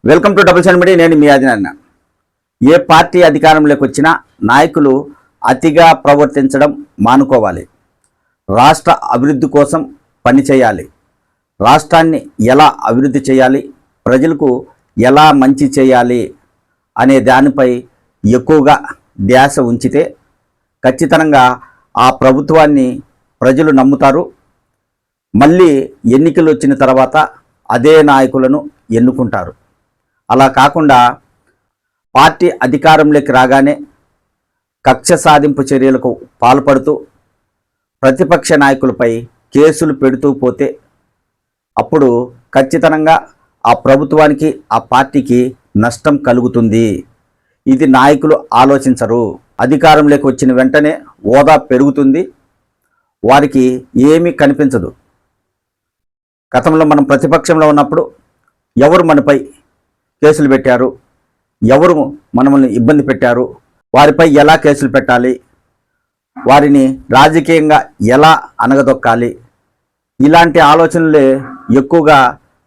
Welcome to double seven media. నేను మీ ఆదినాన్న. ఏ party అధికారంలోకి వచ్చినా నాయకులు అతిగా ప్రవర్తించడం మానుకోవాలి. రాష్ట్ర అభివృద్ధి కోసం పనిచేయాలి. రాష్ట్రాన్ని ఎలా అభివృద్ధి చేయాలి, ప్రజలకు ఎలా మంచి చేయాలి అనే దానిపై ఎక్కువగా ధ్యాస ఉంచితే ఖచ్చితంగా ఆ ప్రభుత్వాన్ని ప్రజలు నమ్ముతారు. మళ్ళీ ఎన్నికలు వచ్చిన తర్వాత అదే నాయకులను ఎన్నుకుంటారు. అలా కాకుండా పార్టీ అధికారంలోకి రాగానే కక్ష సాధింపు చర్యలకు పాల్పడుతూ ప్రతిపక్ష నాయకులపై కేసులు పెడుతూ పోతే అప్పుడు ఖచ్చితంగా ఆ ప్రభుత్వానికి, ఆ పార్టీకి నష్టం కలుగుతుంది. ఇది నాయకులు ఆలోచించరు. అధికారంలోకి వచ్చిన వెంటనే హోదా పెరుగుతుంది, వారికి ఏమీ కనిపించదు. గతంలో మనం ప్రతిపక్షంలో ఉన్నప్పుడు ఎవరు మనపై కేసులు పెట్టారు, ఎవరు మనల్ని ఇబ్బంది పెట్టారు, వారిపై ఎలా కేసులు పెట్టాలి, వారిని రాజకీయంగా ఎలా అనగదొక్కాలి, ఇలాంటి ఆలోచనలే ఎక్కువగా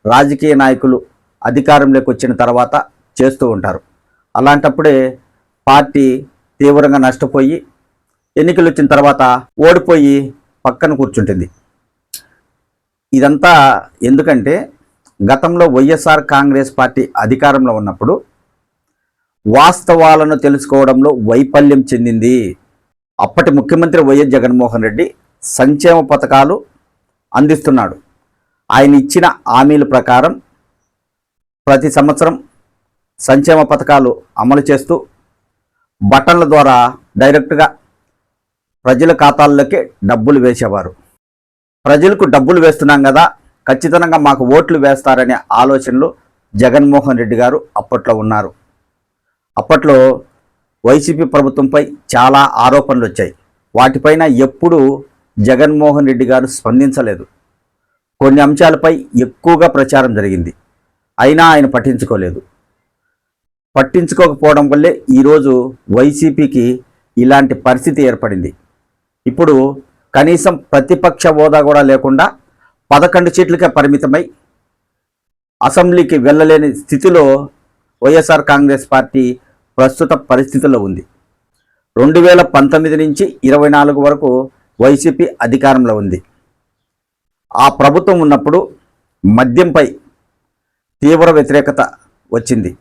రాజకీయ నాయకులు అధికారంలోకి వచ్చిన తర్వాత చేస్తూ ఉంటారు. అలాంటప్పుడే పార్టీ తీవ్రంగా నష్టపోయి ఎన్నికలు వచ్చిన తర్వాత ఓడిపోయి పక్కన కూర్చుంటుంది. ఇదంతా ఎందుకంటే గతంలో వైఎస్ఆర్ కాంగ్రెస్ పార్టీ అధికారంలో ఉన్నప్పుడు వాస్తవాలను తెలుసుకోవడంలో వైఫల్యం చెందింది. అప్పటి ముఖ్యమంత్రి వైఎస్ జగన్మోహన్ రెడ్డి సంక్షేమ పథకాలు అందిస్తున్నాడు. ఆయన ఇచ్చిన హామీల ప్రకారం ప్రతి సంవత్సరం సంక్షేమ పథకాలు అమలు చేస్తూ బటన్ల ద్వారా డైరెక్ట్గా ప్రజల ఖాతాల్లోకి డబ్బులు వేసేవారు. ప్రజలకు డబ్బులు వేస్తున్నాం కదా, ఖచ్చితంగా మాకు ఓట్లు వేస్తారనే ఆలోచనలు జగన్మోహన్ రెడ్డి గారు అప్పట్లో ఉన్నారు. అప్పట్లో వైసీపీ ప్రభుత్వంపై చాలా ఆరోపణలు వచ్చాయి. వాటిపైన ఎప్పుడూ జగన్మోహన్ రెడ్డి గారు స్పందించలేదు. కొన్ని అంశాలపై ఎక్కువగా ప్రచారం జరిగింది, అయినా ఆయన పట్టించుకోలేదు. పట్టించుకోకపోవడం వల్లే ఈరోజు వైసీపీకి ఇలాంటి పరిస్థితి ఏర్పడింది. ఇప్పుడు కనీసం ప్రతిపక్ష హోదా కూడా లేకుండా 11 సీట్లకే పరిమితమై అసెంబ్లీకి వెళ్ళలేని స్థితిలో వైఎస్ఆర్ కాంగ్రెస్ పార్టీ ప్రస్తుత పరిస్థితుల్లో ఉంది. 2019 నుంచి 24 వరకు వైసీపీ అధికారంలో ఉంది. ఆ ప్రభుత్వం ఉన్నప్పుడు మద్యంపై తీవ్ర వ్యతిరేకత వచ్చింది.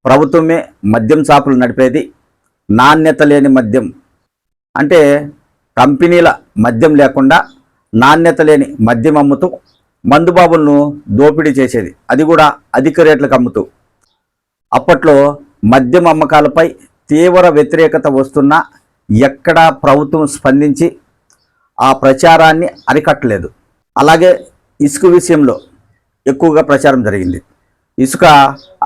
ప్రభుత్వమే మద్యం షాపులు నడిపేది. నాణ్యత లేని మద్యం అంటే కంపెనీల మద్యం లేకుండా నాణ్యత లేని మద్యం అమ్ముతూ మందుబాబులను దోపిడీ చేసేది, అది కూడా అధిక రేట్లకు అమ్ముతూ. అప్పట్లో మద్యం అమ్మకాలపై తీవ్ర వ్యతిరేకత వస్తున్నా ఎక్కడా ప్రభుత్వం స్పందించి ఆ ప్రచారాన్ని అరికట్టలేదు. అలాగే ఇసుక విషయంలో ఎక్కువగా ప్రచారం జరిగింది. ఇసుక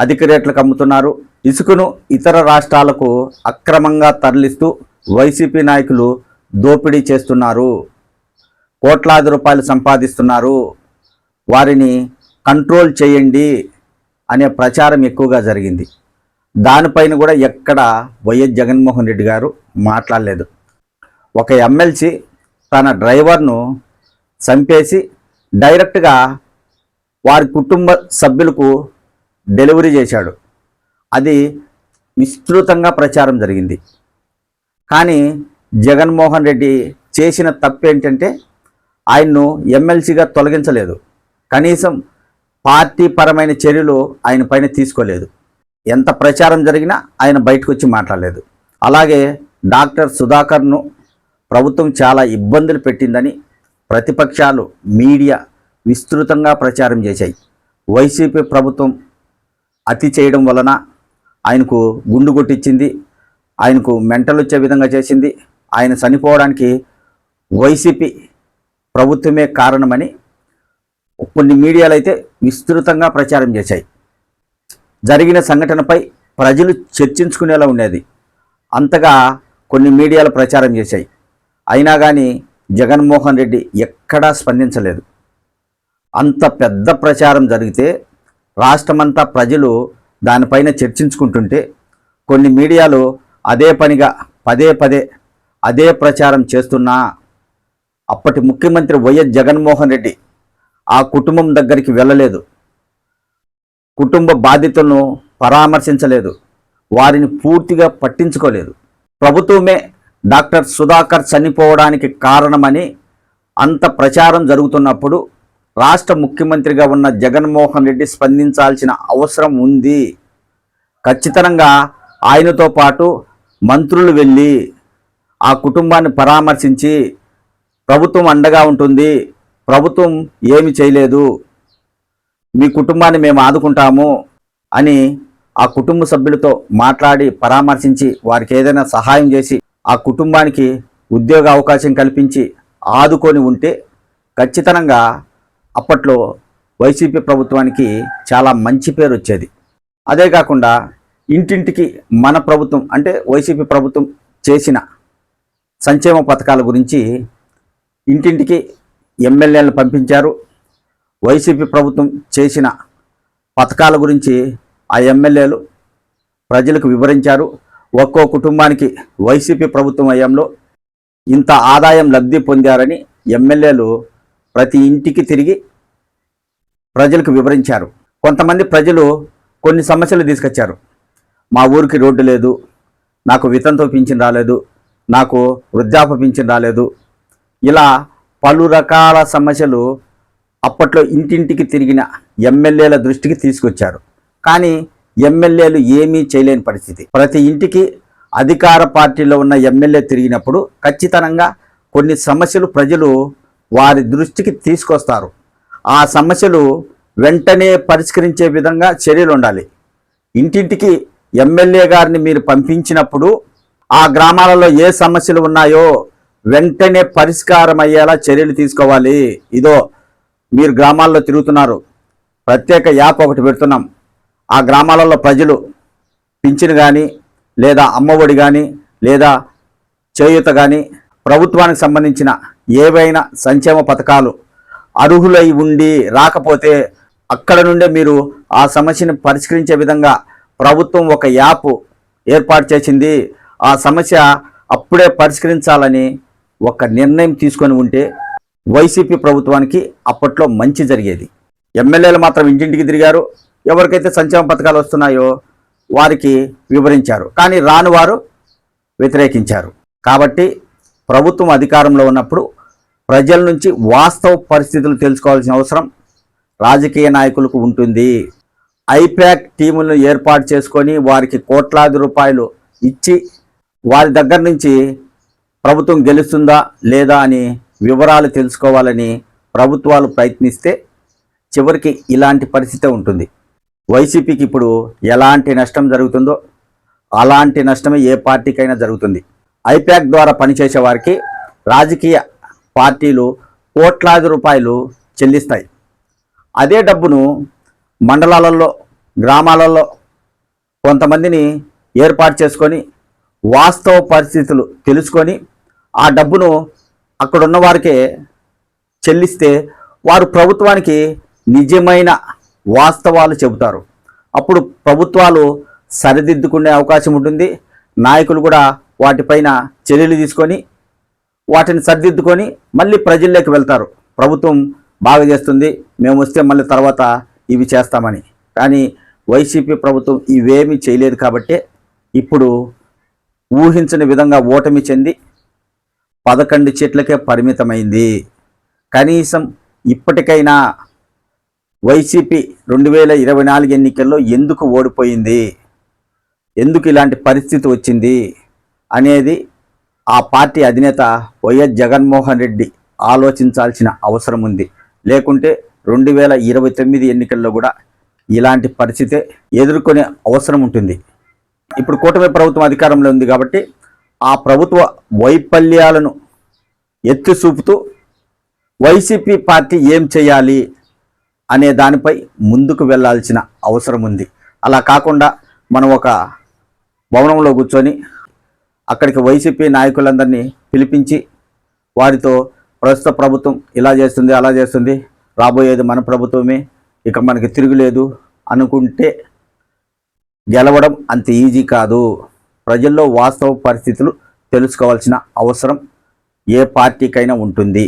అధిక రేట్లకు అమ్ముతున్నారు, ఇసుకను ఇతర రాష్ట్రాలకు అక్రమంగా తరలిస్తూ వైసీపీ నాయకులు దోపిడీ చేస్తున్నారు, కోట్లాది రూపాయలు సంపాదిస్తున్నారు, వారిని కంట్రోల్ చేయండి అనే ప్రచారం ఎక్కువగా జరిగింది. దానిపైన కూడా ఎక్కడ వైఎస్ జగన్మోహన్ రెడ్డి గారు మాట్లాడలేదు. ఒక ఎమ్మెల్సీ తన డ్రైవర్ను చంపేసి డైరెక్ట్గా వారి కుటుంబ సభ్యులకు డెలివరీ చేశాడు. అది విస్తృతంగా ప్రచారం జరిగింది. కానీ జగన్మోహన్ రెడ్డి చేసిన తప్పు ఏంటంటే ఆయన్ను ఎమ్మెల్సీగా తొలగించలేదు, కనీసం పార్టీ పరమైన చర్యలు ఆయన పైన తీసుకోలేదు. ఎంత ప్రచారం జరిగినా ఆయన బయటకు వచ్చి మాట్లాడలేదు. అలాగే డాక్టర్ సుధాకర్ను ప్రభుత్వం చాలా ఇబ్బందులు పెట్టిందని ప్రతిపక్షాలు, మీడియా విస్తృతంగా ప్రచారం చేశాయి. వైసీపీ ప్రభుత్వం అతి చేయడం వలన ఆయనకు గుండు కొట్టించింది, ఆయనకు మెంటల్ వచ్చే విధంగా చేసింది, ఆయన చనిపోవడానికి వైసీపీ ప్రభుత్వమే కారణమని కొన్ని మీడియాలు అయితే విస్తృతంగా ప్రచారం చేశాయి. జరిగిన సంఘటనపై ప్రజలు చర్చించుకునేలా ఉండేది, అంతగా కొన్ని మీడియాలు ప్రచారం చేశాయి. అయినా కానీ జగన్మోహన్ రెడ్డి ఎక్కడా స్పందించలేదు. అంత పెద్ద ప్రచారం జరిగితే రాష్ట్రమంతా ప్రజలు దానిపైన చర్చించుకుంటుంటే కొన్ని మీడియాలు అదే పనిగా పదే పదే అదే ప్రచారం చేస్తున్నా అప్పటి ముఖ్యమంత్రి వైఎస్ జగన్మోహన్ రెడ్డి ఆ కుటుంబం దగ్గరికి వెళ్ళలేదు. కుటుంబ బాధితులను పరామర్శించలేదు, వారిని పూర్తిగా పట్టించుకోలేదు. ప్రభుత్వమే డాక్టర్ సుధాకర్ చనిపోవడానికి కారణమని అంత ప్రచారం జరుగుతున్నప్పుడు రాష్ట్ర ముఖ్యమంత్రిగా ఉన్న జగన్మోహన్ రెడ్డి స్పందించాల్సిన అవసరం ఉంది. ఖచ్చితంగా ఆయనతో పాటు మంత్రులు వెళ్ళి ఆ కుటుంబాన్ని పరామర్శించి ప్రభుత్వం అండగా ఉంటుంది, ప్రభుత్వం ఏమి చేయలేదు, మీ కుటుంబాన్ని మేము ఆదుకుంటాము అని ఆ కుటుంబ సభ్యులతో మాట్లాడి పరామర్శించి వారికి ఏదైనా సహాయం చేసి ఆ కుటుంబానికి ఉద్యోగ అవకాశం కల్పించి ఆదుకొని ఉంటే ఖచ్చితంగా అప్పట్లో వైసీపీ ప్రభుత్వానికి చాలా మంచి పేరు వచ్చేది. అదే కాకుండా ఇంటింటికి మన ప్రభుత్వం అంటే వైసీపీ ప్రభుత్వం చేసిన సంక్షేమ పథకాల గురించి ఇంటింటికి ఎమ్మెల్యేలను పంపించారు. వైసీపీ ప్రభుత్వం చేసిన పథకాల గురించి ఆ ఎమ్మెల్యేలు ప్రజలకు వివరించారు. ఒక్కో కుటుంబానికి వైసీపీ ప్రభుత్వం హయాంలో ఇంత ఆదాయం లబ్ధి పొందారని ఎమ్మెల్యేలు ప్రతి ఇంటికి తిరిగి ప్రజలకు వివరించారు. కొంతమంది ప్రజలు కొన్ని సమస్యలు తీసుకొచ్చారు. మా ఊరికి రోడ్డు లేదు, నాకు వితంతు పింఛన్ రాలేదు, నాకు వృద్ధాప్య పింఛన్ రాలేదు, ఇలా పలు రకాల సమస్యలు అప్పట్లో ఇంటింటికి తిరిగిన ఎమ్మెల్యేల దృష్టికి తీసుకొచ్చారు. కానీ ఎమ్మెల్యేలు ఏమీ చేయలేని పరిస్థితి. ప్రతి ఇంటికి అధికార పార్టీలో ఉన్న ఎమ్మెల్యే తిరిగినప్పుడు ఖచ్చితంగా కొన్ని సమస్యలు ప్రజలు వారి దృష్టికి తీసుకొస్తారు. ఆ సమస్యలు వెంటనే పరిష్కరించే విధంగా చర్యలు ఉండాలి. ఇంటింటికి ఎమ్మెల్యే గారిని మీరు పంపించినప్పుడు ఆ గ్రామాలలో ఏ సమస్యలు ఉన్నాయో వెంటనే పరిష్కారం అయ్యేలా చర్యలు తీసుకోవాలి. ఇదో మీరు గ్రామాల్లో తిరుగుతున్నారు, ప్రత్యేక యాప్ ఒకటి పెడుతున్నాం, ఆ గ్రామాలలో ప్రజలు పింఛను కానీ లేదా అమ్మఒడి కానీ లేదా చేయూత కానీ ప్రభుత్వానికి సంబంధించిన ఏవైనా సంక్షేమ పథకాలు అర్హులై ఉండి రాకపోతే అక్కడ నుండే మీరు ఆ సమస్యను పరిష్కరించే విధంగా ప్రభుత్వం ఒక యాప్ ఏర్పాటు చేసింది. ఆ సమస్య అప్పుడే పరిష్కరించాలని ఒక నిర్ణయం తీసుకొని ఉంటే వైసీపీ ప్రభుత్వానికి అప్పట్లో మంచి జరిగేది. ఎమ్మెల్యేలు మాత్రం ఇంటింటికి తిరిగారు, ఎవరికైతే సంక్షేమ పథకాలు వస్తున్నాయో వారికి వివరించారు, కానీ రాని వారు వ్యతిరేకించారు. కాబట్టి ప్రభుత్వం అధికారంలో ఉన్నప్పుడు ప్రజల నుంచి వాస్తవ పరిస్థితులు తెలుసుకోవాల్సిన అవసరం రాజకీయ నాయకులకు ఉంటుంది. ఐపాక్ టీములను ఏర్పాటు చేసుకొని వారికి కోట్లాది రూపాయలు ఇచ్చి వారి దగ్గర నుంచి ప్రభుత్వం గెలుస్తుందా లేదా అని వివరాలు తెలుసుకోవాలని ప్రభుత్వాలు ప్రయత్నిస్తే చివరికి ఇలాంటి పరిస్థితి ఉంటుంది. వైసీపీకి ఇప్పుడు ఎలాంటి నష్టం జరుగుతుందో అలాంటి నష్టమే ఏ పార్టీకైనా జరుగుతుంది. ఐపాక్ ద్వారా పనిచేసే వారికి రాజకీయ పార్టీలు కోట్లాది రూపాయలు చెల్లిస్తాయి. అదే డబ్బును మండలాలలో గ్రామాలలో కొంతమందిని ఏర్పాటు చేసుకొని వాస్తవ పరిస్థితులు తెలుసుకొని ఆ డబ్బును అక్కడున్న వారికే చెల్లిస్తే వారు ప్రభుత్వానికి నిజమైన వాస్తవాలు చెబుతారు. అప్పుడు ప్రభుత్వాలు సరిదిద్దుకునే అవకాశం ఉంటుంది. నాయకులు కూడా వాటిపైన చర్యలు తీసుకొని వాటిని సరిదిద్దుకొని మళ్ళీ ప్రజల్లోకి వెళ్తారు. ప్రభుత్వం బాగా చేస్తుంది, మేము వస్తే మళ్ళీ తర్వాత ఇవి చేస్తామని. కానీ వైసీపీ ప్రభుత్వం ఇవేమీ చేయలేదు కాబట్టి ఇప్పుడు ఊహించని విధంగా ఓటమి చెంది 11 సీట్లకే పరిమితమైంది. కనీసం ఇప్పటికైనా వైసీపీ 2024 ఎన్నికల్లో ఎందుకు ఓడిపోయింది, ఎందుకు ఇలాంటి పరిస్థితి వచ్చింది అనేది ఆ పార్టీ అధినేత వైఎస్ జగన్మోహన్ రెడ్డి ఆలోచించాల్సిన అవసరం ఉంది. లేకుంటే 2029 ఎన్నికల్లో కూడా ఇలాంటి పరిస్థితే ఎదుర్కొనే అవసరం ఉంటుంది. ఇప్పుడు కూటమి ప్రభుత్వం అధికారంలో ఉంది కాబట్టి ఆ ప్రభుత్వ వైఫల్యాలను ఎత్తి చూపుతూ వైసీపీ పార్టీ ఏం చేయాలి అనే దానిపై ముందుకు వెళ్ళాల్సిన అవసరం ఉంది. అలా కాకుండా మనం ఒక భవనంలో కూర్చొని అక్కడికి వైసీపీ నాయకులందరినీ పిలిపించి వారితో ప్రస్తుత ప్రభుత్వం ఇలా చేస్తుంది అలా చేస్తుంది, రాబోయేది మన ప్రభుత్వమే, ఇక మనకి తిరుగులేదు అనుకుంటే గెలవడం అంత ఈజీ కాదు. ప్రజల్లో వాస్తవ పరిస్థితులు తెలుసుకోవాల్సిన అవసరం ఏ పార్టీకైనా ఉంటుంది.